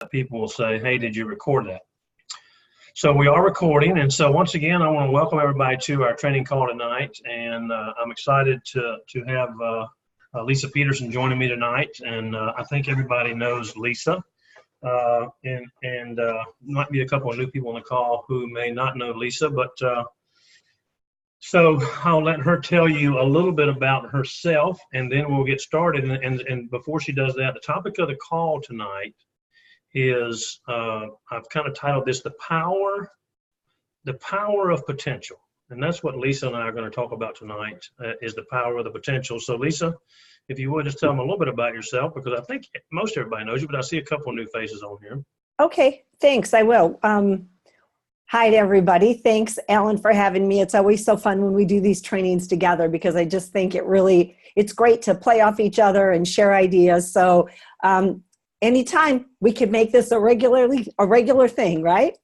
people will say, hey, did you record that? So we are recording. And so once again, I want to welcome everybody to our training call tonight. And I'm excited to have Lisa Petersen joining me tonight. And I think everybody knows Lisa. And might be a couple of new people on the call who may not know Lisa, but so I'll let her tell you a little bit about herself, and then we'll get started. And before she does that, the topic of the call tonight is, I've kind of titled this, the power of potential. And that's what Lisa and I are going to talk about tonight, is the power of the potential. So Lisa, if you would just tell them a little bit about yourself, because I think most everybody knows you, but I see a couple of new faces on here. Okay, thanks, I will. Hi to everybody. Thanks, Alan, for having me. It's always so fun when we do these trainings together, because I just think it's great to play off each other and share ideas. So anytime we could make this a regular thing, right?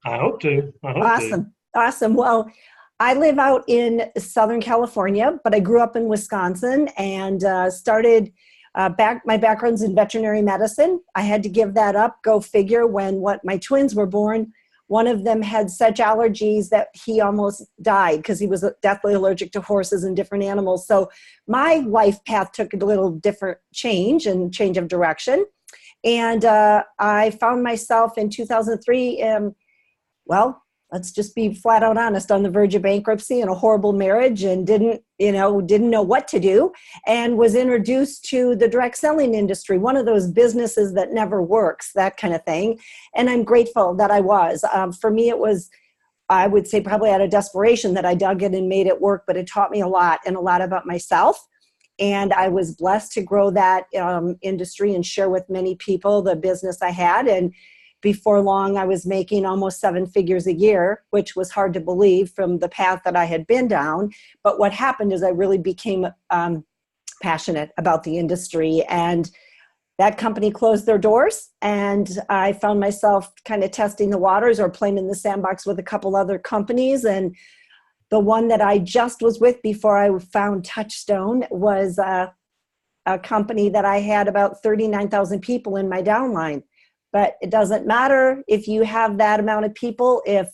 I hope to. Awesome. Well, I live out in Southern California, but I grew up in Wisconsin and started my background's in veterinary medicine. I had to give that up, go figure, when my twins were born. One of them had such allergies that he almost died because he was deathly allergic to horses and different animals. So my life path took a little different change of direction. And I found myself in 2003, well, let's just be flat out honest, on the verge of bankruptcy and a horrible marriage, and didn't know what to do, and was introduced to the direct selling industry, one of those businesses that never works, that kind of thing. And I'm grateful that I was. For me, it was, I would say, probably out of desperation that I dug in and made it work, but it taught me a lot, and a lot about myself. And I was blessed to grow that industry and share with many people the business I had. And before long, I was making almost 7 figures a year, which was hard to believe from the path that I had been down. But what happened is I really became passionate about the industry, and that company closed their doors, and I found myself kind of testing the waters or playing in the sandbox with a couple other companies. And the one that I just was with before I found Touchstone was a company that I had about 39,000 people in my downline. But it doesn't matter if you have that amount of people, if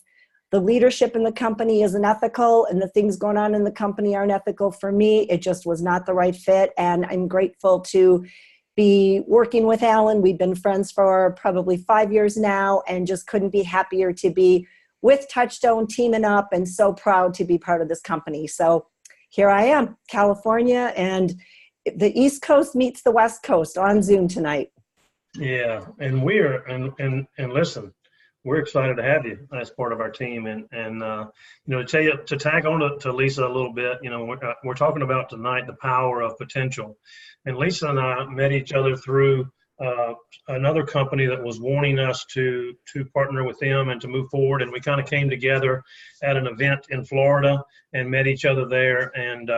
the leadership in the company isn't ethical and the things going on in the company aren't ethical. For me, it just was not the right fit. And I'm grateful to be working with Alan. We've been friends for probably 5 years now, and just couldn't be happier to be with Touchstone, teaming up, and so proud to be part of this company. So here I am, California, and the East Coast meets the West Coast on Zoom tonight. Yeah, and listen, we're excited to have you as part of our team, and to tag on to Lisa a little bit. We're talking about tonight the power of potential, and Lisa and I met each other through another company that was wanting us to partner with them and to move forward, and we kind of came together at an event in Florida and met each other there, and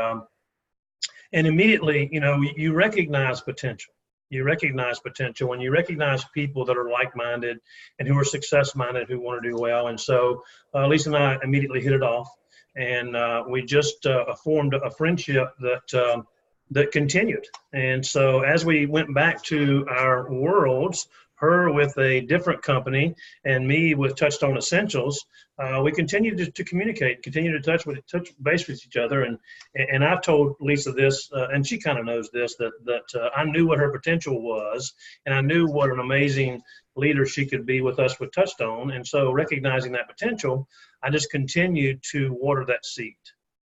immediately, you recognize potential. You recognize potential when you recognize people that are like-minded and who are success-minded, who want to do well. And so Lisa and I immediately hit it off, and we just formed a friendship that continued. And so as we went back to our worlds, her with a different company and me with Touchstone Essentials, we continued to communicate, continue to touch base with each other. And I've told Lisa this, and she kind of knows this, that I knew what her potential was, and I knew what an amazing leader she could be with us with Touchstone. And so recognizing that potential, I just continued to water that seed.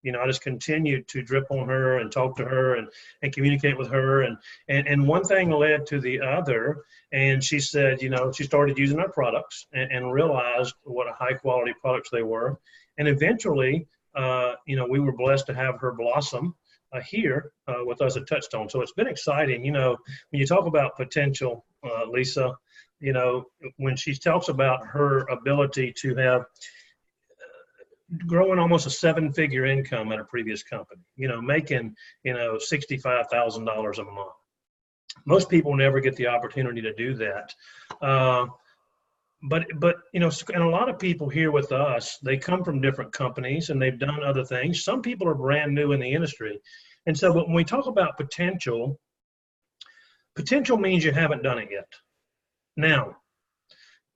I just continued to drip on her and talk to her and communicate with her. And one thing led to the other. And she said, she started using our products and realized what a high quality products they were. And eventually, we were blessed to have her blossom here with us at Touchstone. So it's been exciting. When you talk about potential, Lisa, when she talks about her ability to have growing almost a 7-figure income at a previous company, making, $65,000 a month. Most people never get the opportunity to do that. But and a lot of people here with us, they come from different companies and they've done other things. Some people are brand new in the industry. And so when we talk about potential means you haven't done it yet. Now,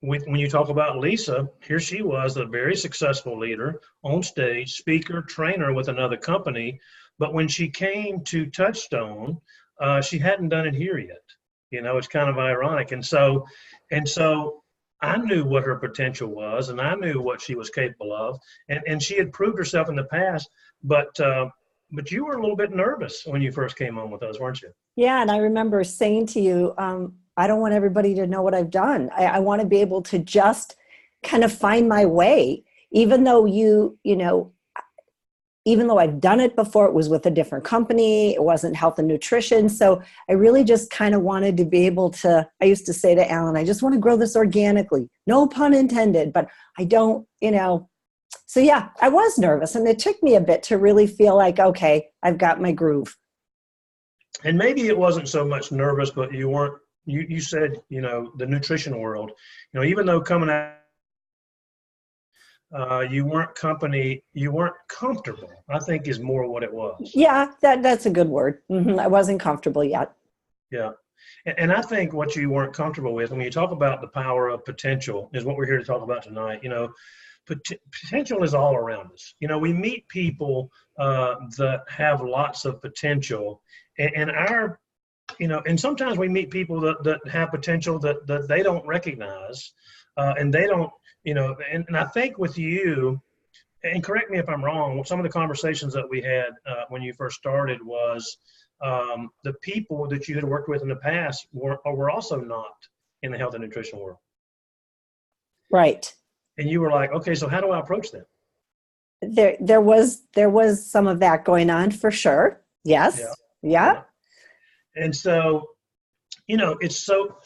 when you talk about Lisa, here she was, a very successful leader on stage, speaker, trainer with another company. But when she came to Touchstone, she hadn't done it here yet. It's kind of ironic. And so I knew what her potential was, and I knew what she was capable of, and she had proved herself in the past. But you were a little bit nervous when you first came on with us, weren't you? Yeah, and I remember saying to you, I don't want everybody to know what I've done. I want to be able to just kind of find my way, even though even though I've done it before, it was with a different company. It wasn't health and nutrition. So I really just kind of wanted to be able to, I used to say to Alan, I just want to grow this organically. No pun intended, but I don't, So yeah, I was nervous, and it took me a bit to really feel like, okay, I've got my groove. And maybe it wasn't so much nervous, but you said, the nutrition world, even though coming out, you weren't comfortable, I think is more what it was. Yeah, that's a good word. I wasn't comfortable yet. Yeah. And I think what you weren't comfortable with, when you talk about the power of potential, is what we're here to talk about tonight. Potential is all around us. We meet people that have lots of potential, and sometimes we meet people that have potential that they don't recognize, and they don't, and I think with you, and correct me if I'm wrong, some of the conversations that we had when you first started was the people that you had worked with in the past were also not in the health and nutrition world. Right. And you were like, okay, so how do I approach them? There was some of that going on for sure. Yes. Yeah. And so, it's so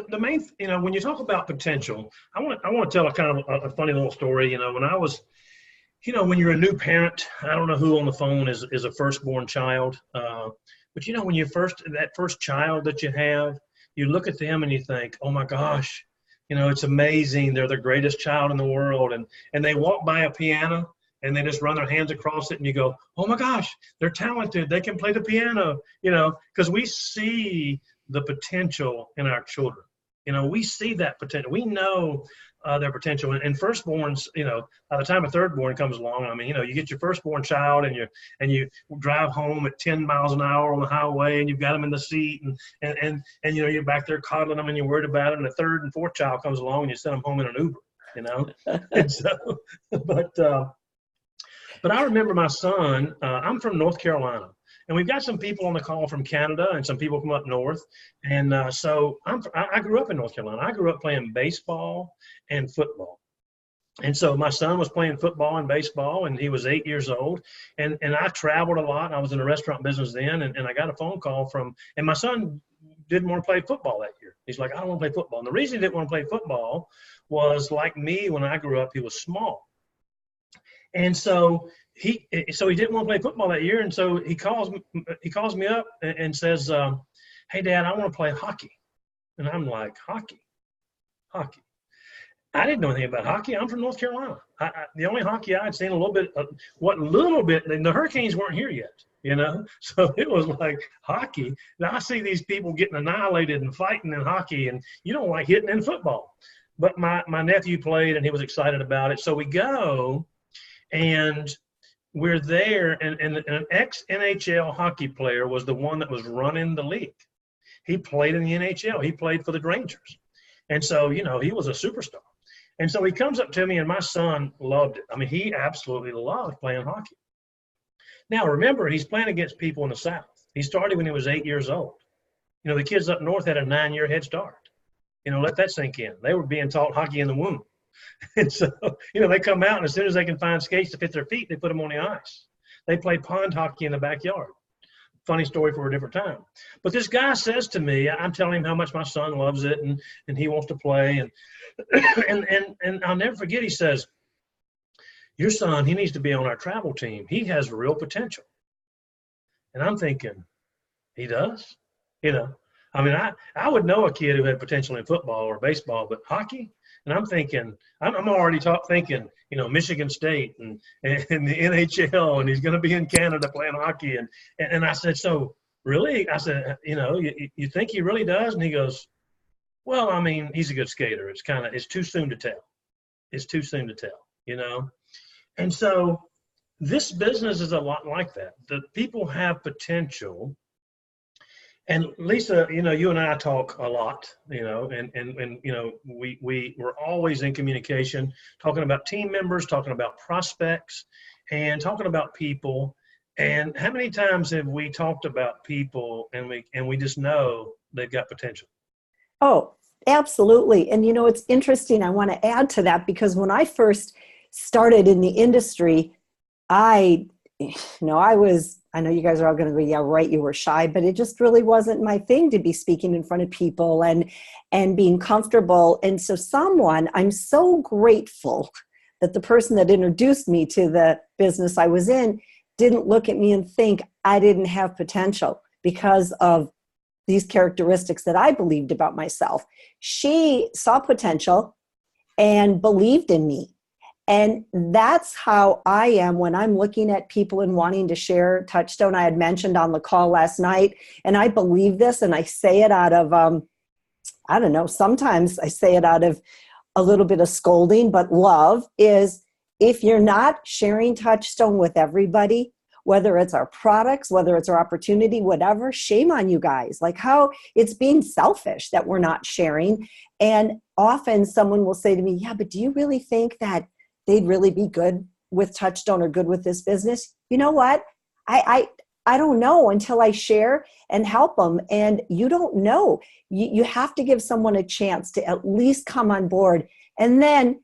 the main, when you talk about potential, I want to tell a kind of a funny little story. When I was, when you're a new parent, I don't know who on the phone is a firstborn child. But when that first child that you have, you look at them and you think, oh my gosh, it's amazing. They're the greatest child in the world. And they walk by a piano and they just run their hands across it and you go, oh my gosh, they're talented. They can play the piano, because we see the potential in our children. We see that potential. We know their potential. And firstborns, by the time a thirdborn comes along, you get your firstborn child and you drive home at 10 miles an hour on the highway and you've got them in the seat and you're back there coddling them and you're worried about it. And the third and fourth child comes along and you send them home in an Uber, And so, but I remember my son, I'm from North Carolina. And we've got some people on the call from Canada and some people from up north. And so I grew up in North Carolina. I grew up playing baseball and football. And so my son was playing football and baseball, and he was 8 years old. And I traveled a lot. I was in the restaurant business then, and I got a phone call and my son didn't want to play football that year. He's like, I don't want to play football. And the reason he didn't want to play football was, like me, when I grew up, he was small. And so he didn't want to play football that year. And so he calls me up and says, hey, Dad, I want to play hockey. And I'm like, hockey. I didn't know anything about hockey. I'm from North Carolina. The only hockey I had seen a little bit, the Hurricanes weren't here yet, So it was like hockey. Now I see these people getting annihilated and fighting in hockey, and you don't like hitting in football. But my nephew played, and he was excited about it. So we go, and we're there, and an ex-NHL hockey player was the one that was running the league. He played in the NHL. He played for the Rangers. And so, he was a superstar. And so he comes up to me, and my son loved it. He absolutely loved playing hockey. Now, remember, he's playing against people in the South. He started when he was 8 years old. The kids up north had a 9-year head start. Let that sink in. They were being taught hockey in the womb. And so, they come out, and as soon as they can find skates to fit their feet, they put them on the ice. They play pond hockey in the backyard. Funny story for a different time. But this guy says to me, I'm telling him how much my son loves it and he wants to play. And I'll never forget, he says, your son, he needs to be on our travel team. He has real potential. And I'm thinking, he does? I would know a kid who had potential in football or baseball, but hockey? And I'm thinking, I'm already thinking, Michigan State and the NHL, and he's going to be in Canada playing hockey. And I said, so really? I said, you think he really does? And he goes, Well, I mean, he's a good skater. It's too soon to tell. It's too soon to tell, you know? And so this business is a lot like that. The people have potential. And Lisa, you know, you and I talk a lot, you know, and you know, we're always in communication, talking about team members, talking about prospects, and talking about people. And how many times have we talked about people and we just know they've got potential? Oh, absolutely. And you know, it's interesting. I want to add to that because when I first started in the industry, I, you know, I know you guys are all going to go, yeah, right, you were shy, but it just really wasn't my thing to be speaking in front of people and being comfortable. And so I'm so grateful that the person that introduced me to the business I was in didn't look at me and think I didn't have potential because of these characteristics that I believed about myself. She saw potential and believed in me. And that's how I am when I'm looking at people and wanting to share Touchstone. I had mentioned on the call last night, and I believe this, and I say it out of, I don't know, sometimes I say it out of a little bit of scolding, but love is if you're not sharing Touchstone with everybody, whether it's our products, whether it's our opportunity, whatever, shame on you guys. Like how it's being selfish that we're not sharing. And often someone will say to me, yeah, but do you really think that they'd really be good with Touchstone or good with this business? You know what? I don't know until I share and help them. And you don't know. You have to give someone a chance to at least come on board and then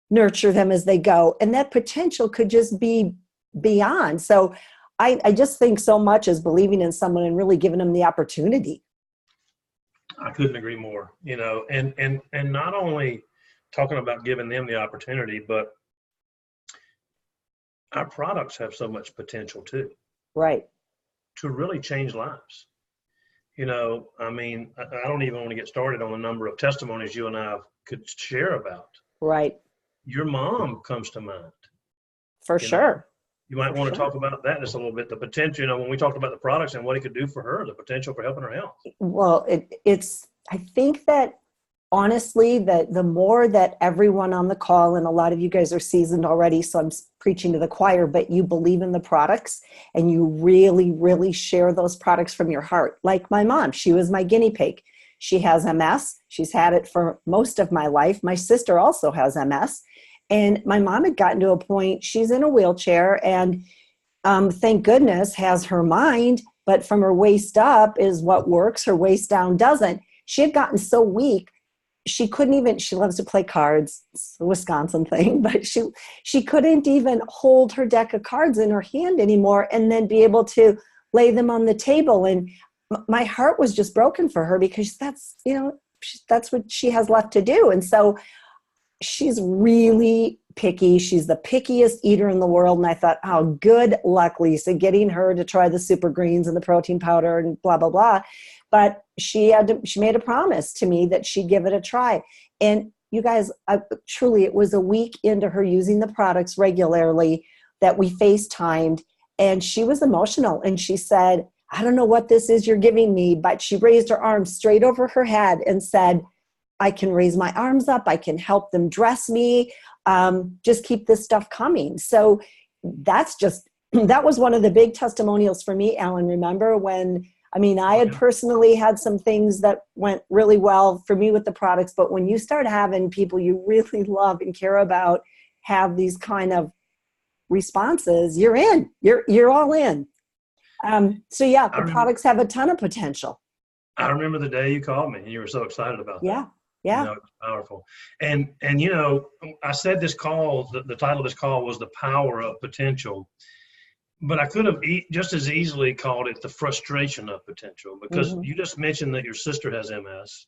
nurture them as they go. And that potential could just be beyond. So I just think so much as believing in someone and really giving them the opportunity. I couldn't agree more, you know, and not only talking about giving them the opportunity, but our products have so much potential too. Right. To really change lives. You know, I mean, I don't even want to get started on the number of testimonies you and I could share about. Right. Your mom comes to mind. For You sure. know, you might want to talk about that just a little bit, the potential, you know, when we talked about the products and what it could do for her, the potential for helping her health. Well, it's, I think that honestly, that the more that everyone on the call, and a lot of you guys are seasoned already, so I'm preaching to the choir, but you believe in the products and you really, really share those products from your heart. Like my mom, she was my guinea pig. She has MS. She's had it for most of my life. My sister also has MS. And my mom had gotten to a point, she's in a wheelchair and thank goodness has her mind, but from her waist up is what works. Her waist down doesn't. She had gotten so weak, she couldn't even, she loves to play cards, it's a Wisconsin thing, but she couldn't even hold her deck of cards in her hand anymore and then be able to lay them on the table. And my heart was just broken for her because that's, you know, that's what she has left to do. And so she's really picky. She's the pickiest eater in the world. And I thought, oh, good luck, Lisa, getting her to try the super greens and the protein powder and blah, blah, blah. But she made a promise to me that she'd give it a try. And you guys, truly, it was a week into her using the products regularly that we FaceTimed, and she was emotional. And she said, I don't know what this is you're giving me, but she raised her arms straight over her head and said, I can raise my arms up. I can help them dress me. Just keep this stuff coming. So that was one of the big testimonials for me, Alan. Remember when, I mean, I had personally had some things that went really well for me with the products, but when you start having people you really love and care about have these kind of responses, you're in, you're all in. So yeah, the products have a ton of potential. I remember the day you called me and you were so excited about that. Yeah. Yeah. You know, it's powerful. And you know, I said this call, the title of this call was The Power of Potential, but I could have just as easily called it The Frustration of Potential, because you just mentioned that your sister has MS,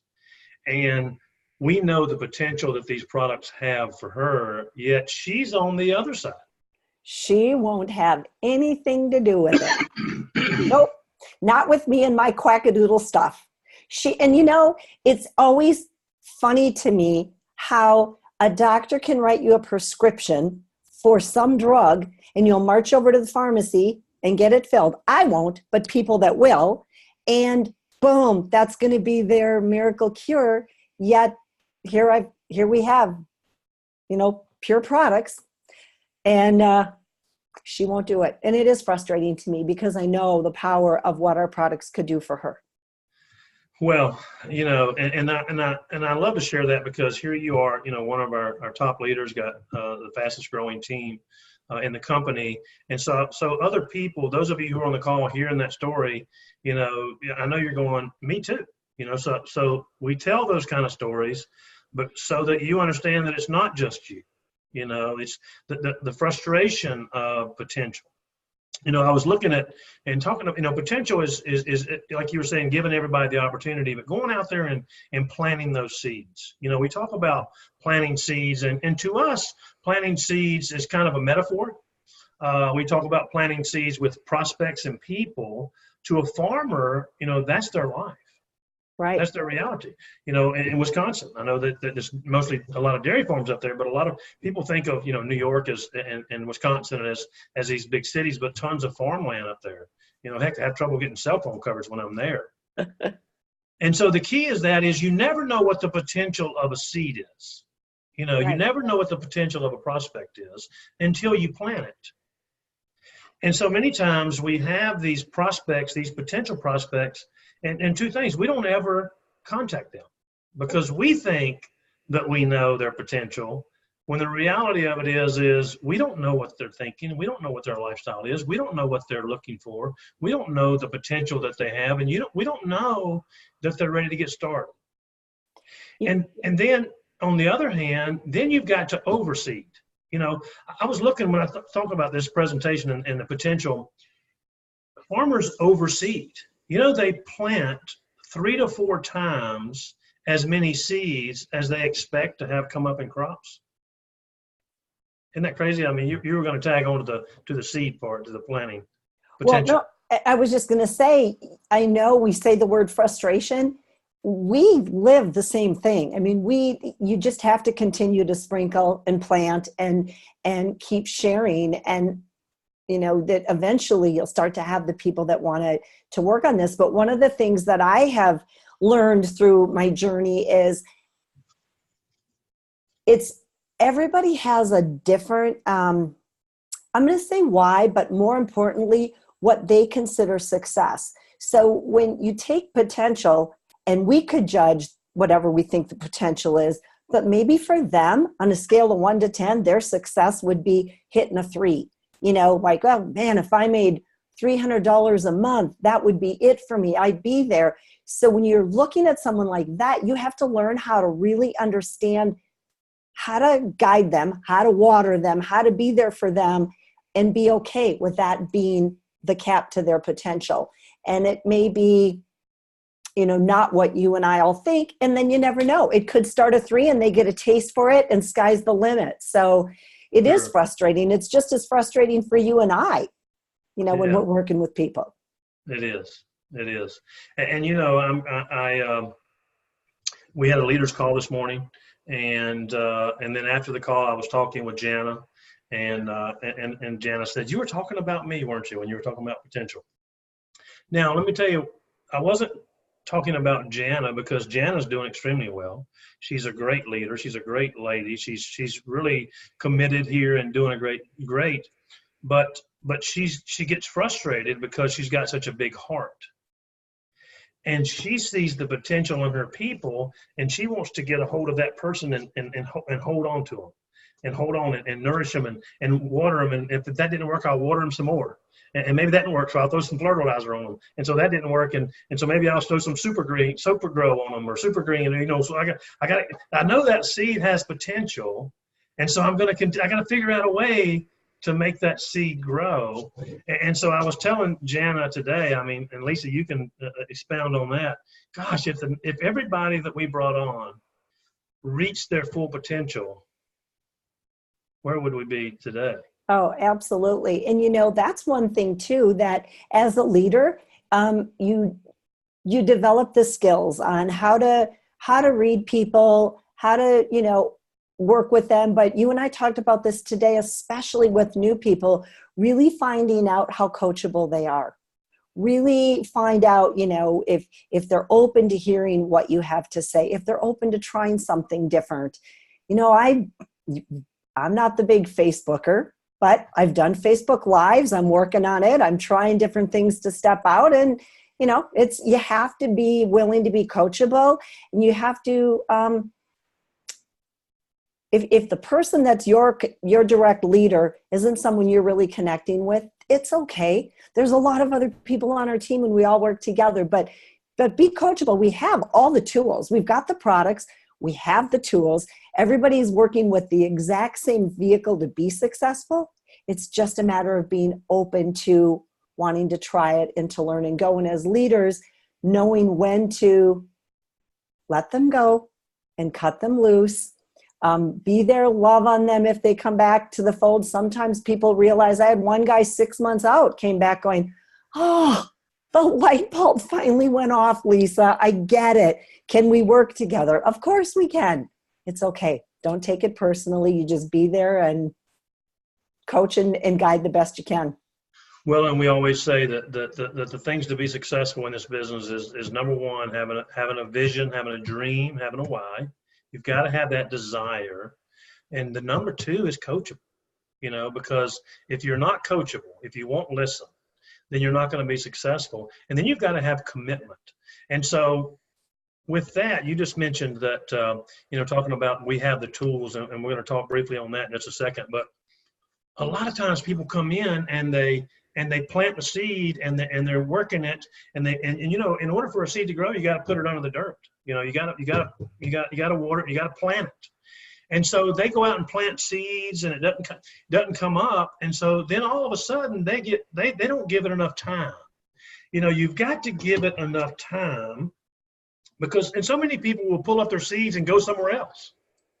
and we know the potential that these products have for her, yet she's on the other side. She won't have anything to do with it. Nope. Not with me and my quackadoodle stuff. And you know, it's always funny to me how a doctor can write you a prescription for some drug and you'll march over to the pharmacy and get it filled. I won't, but people that will. And boom, that's going to be their miracle cure. yet here we have, pure products, and she won't do it. And it is frustrating to me because I know the power of what our products could do for her. Well, and I love to share that because here you are, one of our top leaders, got the fastest growing team in the company. And so other people, those of you who are on the call hearing that story, I know you're going, me too, so we tell those kind of stories, but so that you understand that it's not just you, it's the frustration of potential. I was looking at and talking to, potential is like you were saying, giving everybody the opportunity, but going out there and planting those seeds. We talk about planting seeds, and to us, planting seeds is kind of a metaphor. We talk about planting seeds with prospects and people. To a farmer, that's their life. Right. That's their reality. In Wisconsin, I know that there's mostly a lot of dairy farms up there, but a lot of people think of, New York and Wisconsin as these big cities, but tons of farmland up there. Heck, I have trouble getting cell phone coverage when I'm there. And so the key is you never know what the potential of a seed is. Right. You never know what the potential of a prospect is until you plant it. And so many times we have these prospects, these potential prospects, and two things: we don't ever contact them because we think that we know their potential, when the reality of it is we don't know what they're thinking. We don't know what their lifestyle is. We don't know what they're looking for. We don't know the potential that they have, and we don't know that they're ready to get started. And then on the other hand, then you've got to overseed. I was looking when I talk about this presentation and the potential. Farmers overseed. They plant 3 to 4 times as many seeds as they expect to have come up in crops. Isn't that crazy? I mean, you were going to tag on to the seed part, to the planting potential. Well, no, I was just going to say, I know we say the word frustration. We live the same thing. I mean, you just have to continue to sprinkle and plant and keep sharing, and that eventually you'll start to have the people that want to work on this. But one of the things that I have learned through my journey is everybody has a different, I'm going to say why, but more importantly, what they consider success. So when you take potential, and we could judge whatever we think the potential is, but maybe for them, on a scale of 1 to 10, their success would be hitting a 3. Like, oh man, if I made $300 a month, that would be it for me. I'd be there. So when you're looking at someone like that, you have to learn how to really understand how to guide them, how to water them, how to be there for them, and be okay with that being the cap to their potential. And it may be, not what you and I all think. And then you never know. It could start a 3 and they get a taste for it, and sky's the limit. So it is frustrating. It's just as frustrating for you and I, when we're working with people. It is. And we had a leaders call this morning, and then after the call, I was talking with Jana, and Jana said, "You were talking about me, weren't you, when you were talking about potential?" Now, let me tell you, I wasn't talking about Jana because Jana's doing extremely well. She's a great leader. She's a great lady. She's really committed here and doing great. But she gets frustrated because she's got such a big heart. And she sees the potential in her people, and she wants to get a hold of that person and hold on to them, and hold on and nourish them and water them. And if that didn't work, I'll water them some more. And maybe that didn't work, so I'll throw some fertilizer on them. And so that didn't work, and so maybe I'll throw some super grow on them, or super green. So I know that seed has potential, and so I got to figure out a way to make that seed grow. And so I was telling Jana today, and Lisa, you can expound on that. Gosh, if everybody that we brought on reached their full potential, where would we be today? Oh, absolutely. And that's one thing too, that as a leader, you develop the skills on how to read people, how to, work with them. But you and I talked about this today, especially with new people, really finding out how coachable they are, really find out, if they're open to hearing what you have to say, if they're open to trying something different. I'm not the big Facebooker, but I've done Facebook Lives. I'm working on it. I'm trying different things to step out. And, you have to be willing to be coachable, and you have to, if the person that's your direct leader isn't someone you're really connecting with, it's okay. There's a lot of other people on our team and we all work together, but be coachable. We have all the tools. We've got the products. We have the tools. Everybody's working with the exact same vehicle to be successful. It's just a matter of being open to wanting to try it and to learn and go. And as leaders, knowing when to let them go and cut them loose. Be there, love on them if they come back to the fold. Sometimes people realize, I had one guy 6 months out, came back going, oh, the light bulb finally went off, Lisa. I get it. Can we work together? Of course we can. It's okay. Don't take it personally. You just be there and coach and guide the best you can. Well, and we always say that the things to be successful in this business is number one, having a vision, having a dream, having a why. You've got to have that desire. And the number two is coachable, because if you're not coachable, if you won't listen, then you're not going to be successful. And then you've got to have commitment. And so with that, you just mentioned that, talking about we have the tools, and we're going to talk briefly on that in just a second. But a lot of times people come in and they plant the seed and they're working it, and in order for a seed to grow, you got to put it under the dirt. You got to water it, you got to plant it. And so they go out and plant seeds and it doesn't come up. And so then all of a sudden they don't give it enough time. You've got to give it enough time, and so many people will pull up their seeds and go somewhere else.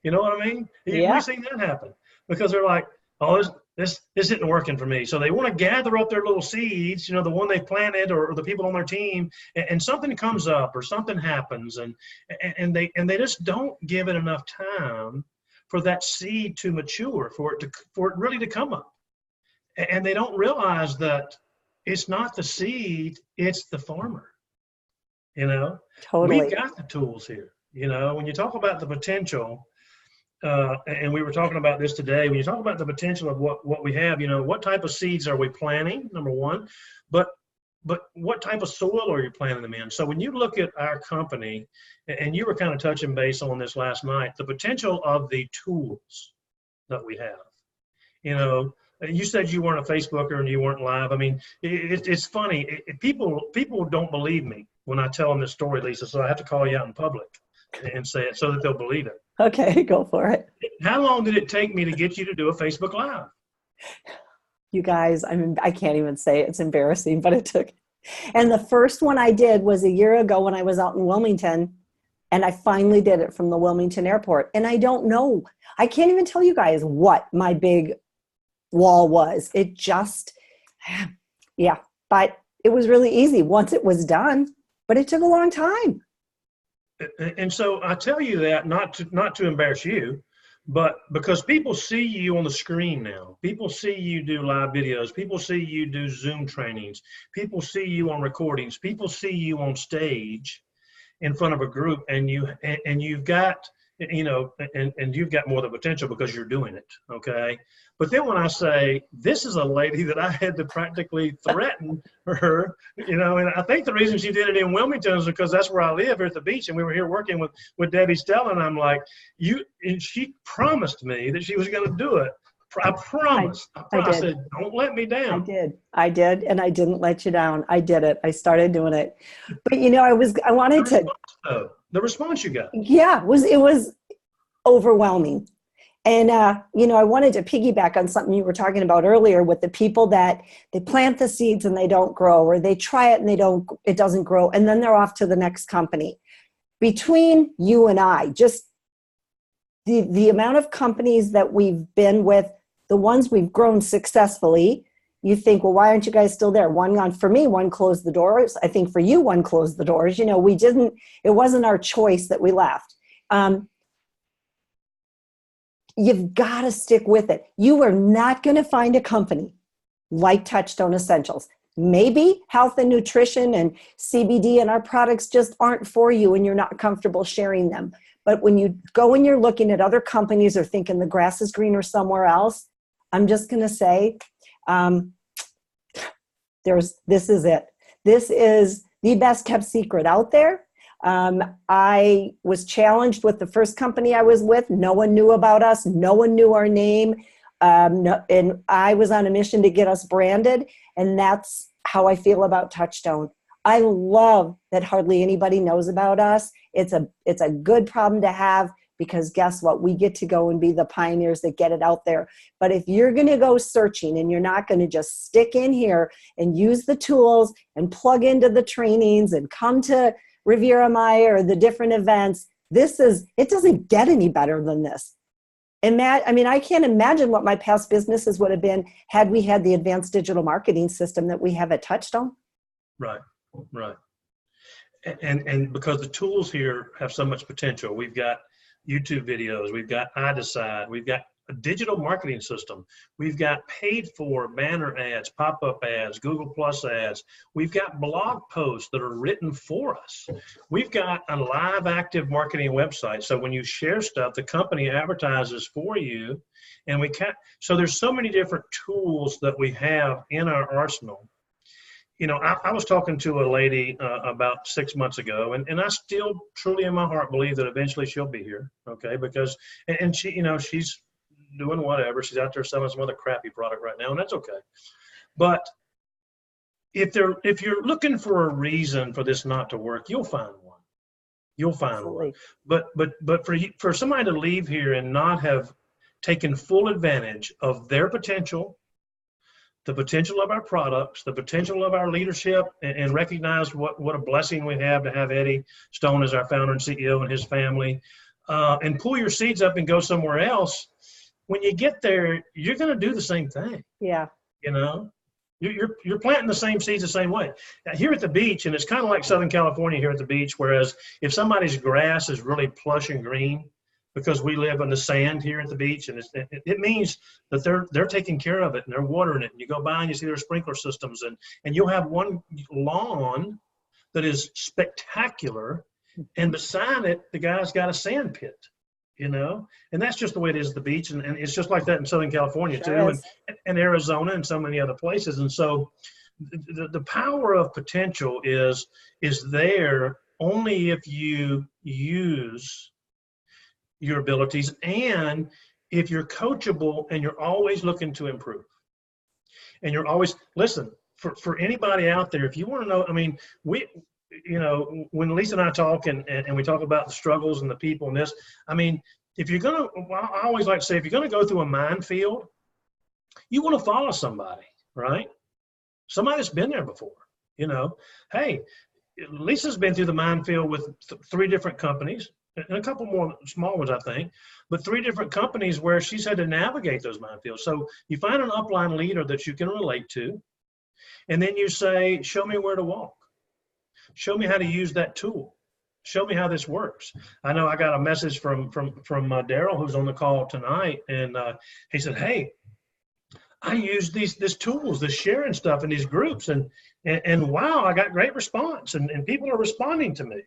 You know what I mean? Yeah. We've seen that happen because they're like, oh, this isn't working for me. So they want to gather up their little seeds, the one they planted or the people on their team, and something comes up or something happens, and they just don't give it enough time for that seed to mature, for it really to come up. And they don't realize that it's not the seed, it's the farmer. Totally. We've got the tools here. When you talk about the potential, and we were talking about this today, when you talk about the potential of what we have, what type of seeds are we planting, number one, but what type of soil are you planting them in? So when you look at our company, and you were kind of touching base on this last night, the potential of the tools that we have, you said you weren't a Facebooker and you weren't live. I mean, it's funny. People don't believe me when I tell them this story, Lisa, so I have to call you out in public and say it so that they'll believe it. Okay, go for it. How long did it take me to get you to do a Facebook Live? You guys, I can't even say it. It's embarrassing, but it took. And the first one I did was a year ago when I was out in Wilmington, and I finally did it from the Wilmington airport. And I don't know. I can't even tell you guys what my big wall was. It just, yeah, but it was really easy once it was done, but it took a long time. And so I tell you that not to embarrass you, but because people see you on the screen now. People see you do live videos. People see you do Zoom trainings. People see you on recordings. People see you on stage in front of a group, and you've got, and you've got more than potential because you're doing it. Okay. But then when I say, this is a lady that I had to practically threaten her, and I think the reason she did it in Wilmington is because that's where I live, here at the beach, and we were here working with Debbie Stella, and I'm like, and she promised me that she was going to do it. I promised. I said, don't let me down. I did, and I didn't let you down. I did it. I started doing it. But I wanted the response you got. Yeah, it was overwhelming. And, I wanted to piggyback on something you were talking about earlier with the people that they plant the seeds and they don't grow, or they try it and it doesn't grow. And then they're off to the next company. Between you and I, just the amount of companies that we've been with, the ones we've grown successfully, you think, well, why aren't you guys still there? For me, one closed the doors. I think for you, one closed the doors. It wasn't our choice that we left. You've got to stick with it. You are not going to find a company like Touchstone Essentials. maybe health and nutrition and CBD and our products just aren't for you and you're not comfortable sharing them. But when you go and you're looking at other companies or thinking the grass is greener somewhere else, I'm just going to say, this is it. This is the best kept secret out there. I was challenged with the first company I was with. No one knew about us. No one knew our name. And I was on a mission to get us branded. And that's how I feel about Touchstone. I love that hardly anybody knows about us. It's a good problem to have, because guess what? We get to go and be the pioneers that get it out there. But if you're going to go searching and you're not going to just stick in here and use the tools and plug into the trainings and come to Riviera Maya or the different events, it doesn't get any better than this. I can't imagine what my past businesses would have been had we had the advanced digital marketing system that we have at Touchstone. Right. And because the tools here have so much potential, we've got YouTube videos, we've got iDecide, we've got a digital marketing system, we've got paid for banner ads, pop-up ads, Google Plus ads, we've got blog posts that are written for us, we've got a live active marketing website. So when you share stuff, the company advertises for you, and so there's so many different tools that we have in our arsenal. I was talking to a lady about 6 months ago, and I still truly in my heart believe that eventually she'll be here, okay? Because, and she, she's doing whatever. She's out there selling some other crappy product right now, and that's okay. But if you're looking for a reason for this not to work, you'll find one. You'll find Absolutely. one. But for somebody to leave here and not have taken full advantage of their potential, the potential of our products, the potential of our leadership, and recognize what a blessing we have to have Eddie Stone as our founder and CEO and his family, and pull your seeds up and go somewhere else. When you get there, you're going to do the same thing. Yeah. You're planting the same seeds the same way. Now, here at the beach, and it's kind of like Southern California here at the beach, whereas if somebody's grass is really plush and green, because we live on the sand here at the beach, and it means that they're taking care of it and they're watering it. And you go by and you see their sprinkler systems, and you'll have one lawn that is spectacular, and beside it, the guy's got a sand pit, and that's just the way it is at the beach. And it's just like that in Southern California too, and Arizona and so many other places. And so the power of potential is there only if you use your abilities, and if you're coachable and you're always looking to improve, and you're always for anybody out there, if you want to know, when Lisa and I talk and we talk about the struggles and the people and this, if you're gonna, I always like to say, if you're gonna go through a minefield, you want to follow somebody, right? Somebody that's been there before. Hey, Lisa's been through the minefield with 3 different companies, and a couple more small ones, I think, but 3 different companies where she's had to navigate those minefields. So you find an upline leader that you can relate to, and then you say, show me where to walk. Show me how to use that tool. Show me how this works. I know I got a message from Daryl, who's on the call tonight, and he said, hey, I use these tools, this sharing stuff in these groups, and wow, I got great response, and people are responding to me.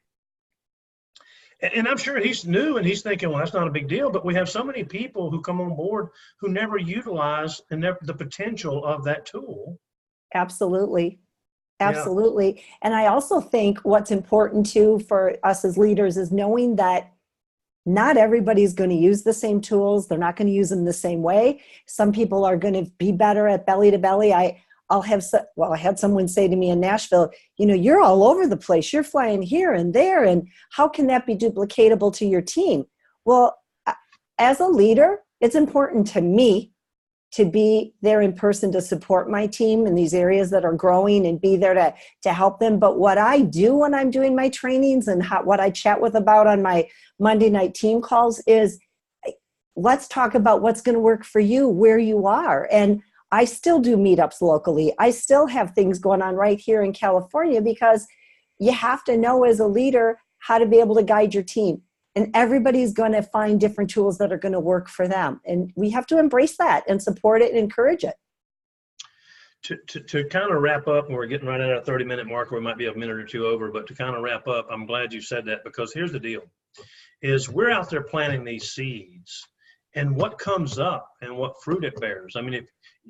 And I'm sure he's new and he's thinking, well, that's not a big deal. But we have so many people who come on board who never utilize the potential of that tool. Absolutely. Yeah. And I also think what's important too for us as leaders is knowing that not everybody's going to use the same tools. They're not going to use them the same way. Some people are going to be better at belly to belly. I had someone say to me in Nashville, you're all over the place. You're flying here and there. And how can that be duplicatable to your team? Well, as a leader, it's important to me to be there in person to support my team in these areas that are growing and be there to help them. But what I do when I'm doing my trainings and what I chat with about on my Monday night team calls is, let's talk about what's going to work for you, where you are. And I still do meetups locally. I still have things going on right here in California, because you have to know as a leader how to be able to guide your team. And everybody's going to find different tools that are going to work for them. And we have to embrace that and support it and encourage it. To kind of wrap up, and we're getting right at our 30-minute mark, or we might be a minute or two over, but to kind of wrap up, I'm glad you said that, because here's the deal, is we're out there planting these seeds, and what comes up and what fruit it bears. I mean, if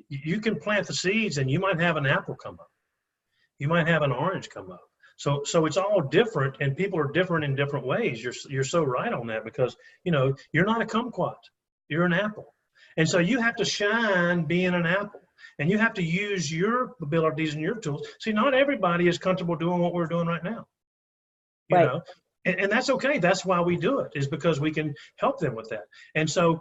you can plant the seeds and you might have an apple come up, you might have an orange come up. So it's all different, and people are different in different ways. You're so right on that, because, you're not a kumquat, you're an apple. And so you have to shine being an apple, and you have to use your abilities and your tools. See, not everybody is comfortable doing what we're doing right now, you Right. know, and that's okay. That's why we do it, is because we can help them with that. And so,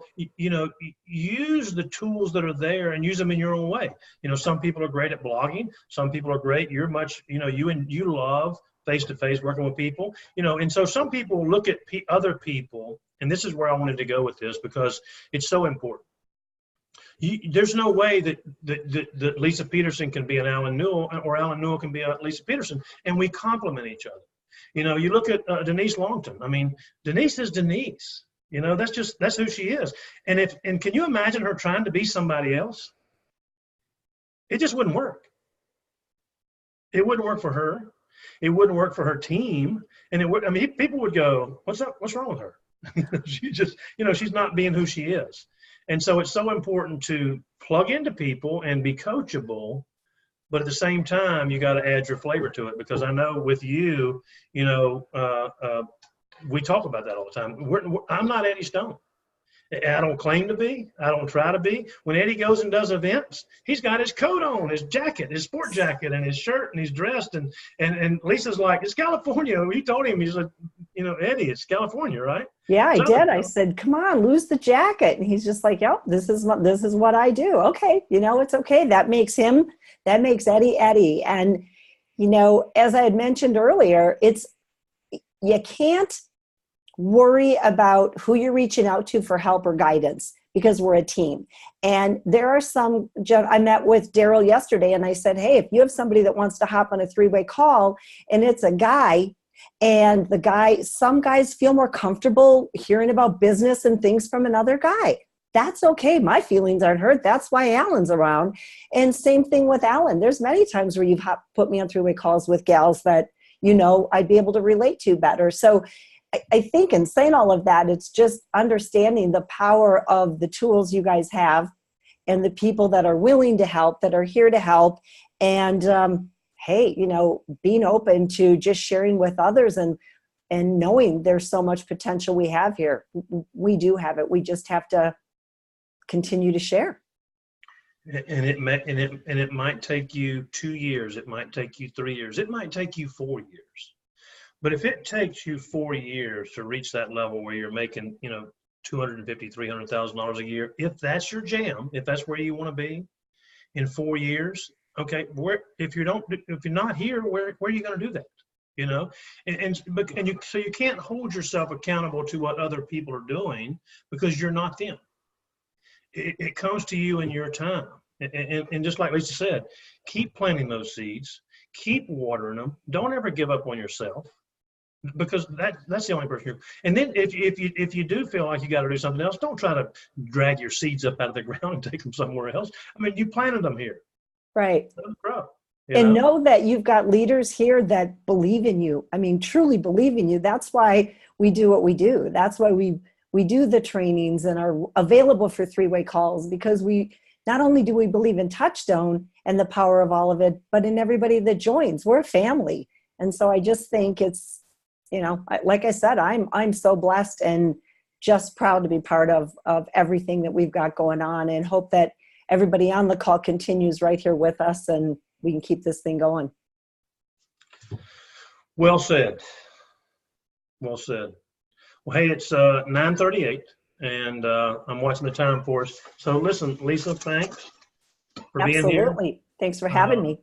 use the tools that are there and use them in your own way. Some people are great at blogging. Some people are great. You're much, you love face-to-face working with people, and so some people look at other people, and this is where I wanted to go with this, because it's so important. There's no way that Lisa Petersen can be an Alan Newell, or Alan Newell can be a Lisa Petersen, and we complement each other. You look at Denise Longton. I mean, Denise is Denise. That's who she is. And can you imagine her trying to be somebody else? It just wouldn't work. It wouldn't work for her. It wouldn't work for her team. And people would go, "What's up? What's wrong with her?" She just, she's not being who she is. And so it's so important to plug into people and be coachable, but at the same time, you got to add your flavor to it, because I know with you, we talk about that all the time. I'm not Eddie Stone. I don't claim to be. I don't try to be. When Eddie goes and does events, he's got his coat on, his jacket, his sport jacket, and his shirt, and he's dressed. And Lisa's like, "It's California." He told him, he's like, "Eddie, it's California, right?" Yeah, I did. I said, "Come on, lose the jacket." And he's just like, "Yep, this is what I do." Okay. It's okay. That makes Eddie Eddie. And, as I had mentioned earlier, you can't worry about who you're reaching out to for help or guidance, because we're a team. And there are I met with Daryl yesterday, and I said, "Hey, if you have somebody that wants to hop on a 3-way call, and it's a guy, and some guys feel more comfortable hearing about business and things from another guy. That's okay. My feelings aren't hurt. That's why Alan's around." And same thing with Alan. There's many times where you've put me on 3-way calls with gals that, I'd be able to relate to better. So I think in saying all of that, it's just understanding the power of the tools you guys have, and the people that are willing to help, that are here to help. And, hey, being open to just sharing with others, and knowing there's so much potential we have here. We do have it. We just have to continue to share. And it might take you 2 years. It might take you 3 years. It might take you 4 years. But if it takes you 4 years to reach that level where you're making, $250,000, $300,000 a year, if that's your jam, if that's where you want to be in 4 years, okay, if you're not here, where are you going to do that? So you can't hold yourself accountable to what other people are doing, because you're not them. It comes to you in your time. And just like Lisa said, keep planting those seeds, keep watering them. Don't ever give up on yourself, because that's the only person. And then if you do feel like you got to do something else, don't try to drag your seeds up out of the ground and take them somewhere else. I mean, you planted them here. Right. Let them grow. And know that you've got leaders here that believe in you. I mean, truly believe in you. That's why we do what we do. That's why we do the trainings and are available for 3-way calls, because we not only do we believe in Touchstone and the power of all of it, but in everybody that joins. We're a family. And so I just think it's, like I said, I'm so blessed and just proud to be part of everything that we've got going on, and hope that everybody on the call continues right here with us, and we can keep this thing going. Well said. Well said. Well, hey, it's 9:38, and I'm watching the time for us. So listen, Lisa, thanks for being here. Absolutely. Thanks for having me.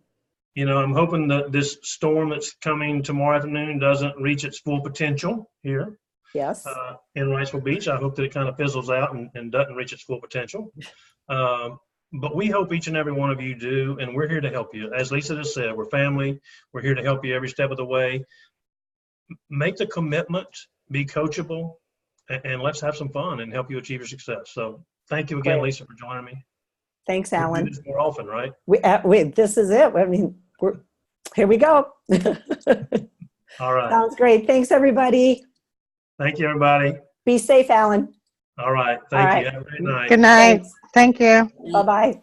I'm hoping that this storm that's coming tomorrow afternoon doesn't reach its full potential here. Yes. In Riceville Beach. I hope that it kind of fizzles out and doesn't reach its full potential. But we hope each and every one of you do, and we're here to help you. As Lisa just said, we're family. We're here to help you every step of the way. Make the commitment, be coachable, and let's have some fun and help you achieve your success. So thank you again, Lisa, for joining me. Thanks, We do Alan. this more often, right? This is it. I mean, here we go. All right. Sounds great. Thanks, everybody. Thank you, everybody. Be safe, Alan. All right. All Thank right. you. Have a great night. Good night. Thanks. Thank you. Bye-bye.